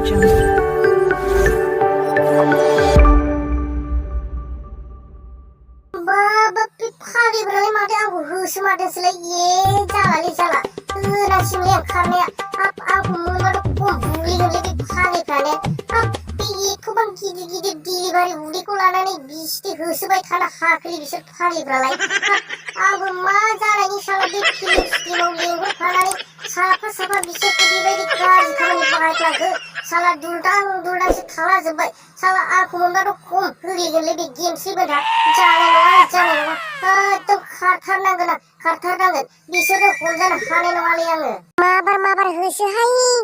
Jungle. Baba pipali berani mati aku hus mati sila ye jala jala nasi yang karena aku mau kumpuli lagi pipali kane piye ko bang gidi delivery uli ko lana ni bisti hus bai kana hakli bisa pipali beralai aku mah jala ni sala di kilo linggo kana ni sapa bisa delivery card kana ni pakai lagi sala durdang se thala jabai sala aku mau kumpuli lagi game sih benda jangan itu kartar bisa hujan hanen wali yang mabar hai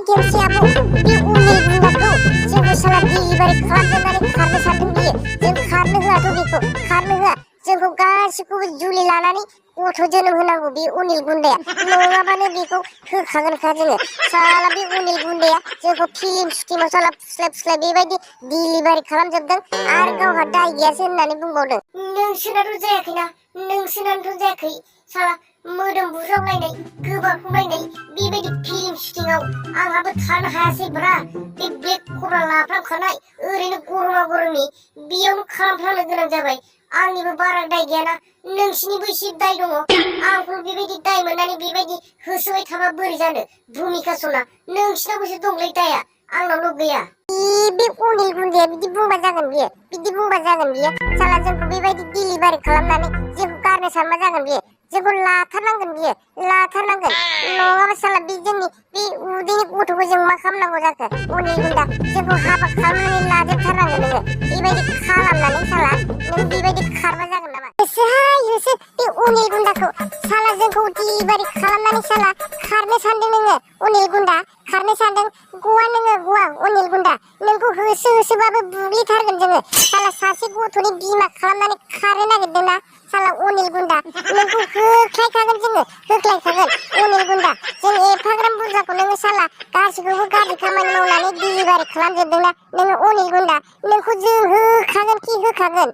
game siapa di uni bundaku jangan salah delivery card dari karena satu dia jangan karena tuh gitu karena jangan kasihku juli lanani गथ' जोनोम होनांगौ बे अनिल गुन्दाया नङाबानो बेखौ होखागोनखा जोङो साला बे अनिल गुन्दाया जोंखौ फिल्म शुटिंआव साला फुस्लाय बेबायदि डिलिभारि खालामजोबदों आरो गावहा दाय गैयासो होननानै बुंबावदों नोंसोरनाथ' जायाखै साला मोदोम बुज्रावलायनाय गोबाखौलायनाय बेबायदि फिल्म शुटिंआव आंहाबो थानो हायासैब्रा बे ब्लेक खबरा लाफ्रामखानाय ओरैनो गरमनि बेयावनो खालामफ्लांनो गोनां जाबाय आंनिबो बारा दाय गैयाना नोंसिनिबो एसे दाय दङ आंखौ बेबायदि दाय मोननानै बेबायदि होसोबाय थाबा बोरै जानो भुमिका सना नोंसिनावबोसो दंलै दाया आंनावल' गैया बे अनिल गुन्दाया बिदि बुंबा जागोन बियो साला जोंखौ बेबायदि डिलिभारि खालामनानै जोंखौ गारनो सानबा जागोन बियो जोंखौ लाथारनांगोन नङाबा साला बे जोंनि बे उदैनि गथ'खौ जों मा खालामनांगौ जाखो अनिल गुन्दा जोंखौ हाबा खालामनानै लाजोबथारनांगोन नोङो बेबायदि खालामनानै साला नों बेबायदि खारबा जागोन नामा होसो बे अनिल गुन्दाखौ साला जोंखौ डिलिभारि खालामनानै साला खारनो सानदों नोङो अनिल गुन्दा खारनो सानदों गवा अनिल गुन्दा नोंखौ होसोबाबो बुग्लिथारगोन जोङो साला सासे गथ'नि बिमा खालामनानै खारनो नागिरदोंना साला अनिल गुन्दा नोंखौ होख्लायखागोन अनिल गुन्दा जों एफाग्राम बुरजाखौ नोङो साला गासिखौबो गाज्रि खामानि मावनानै डिलिभारि खालामजोबदोंना नोङो अनिल गुन्दा नोंखौ जों होखागोन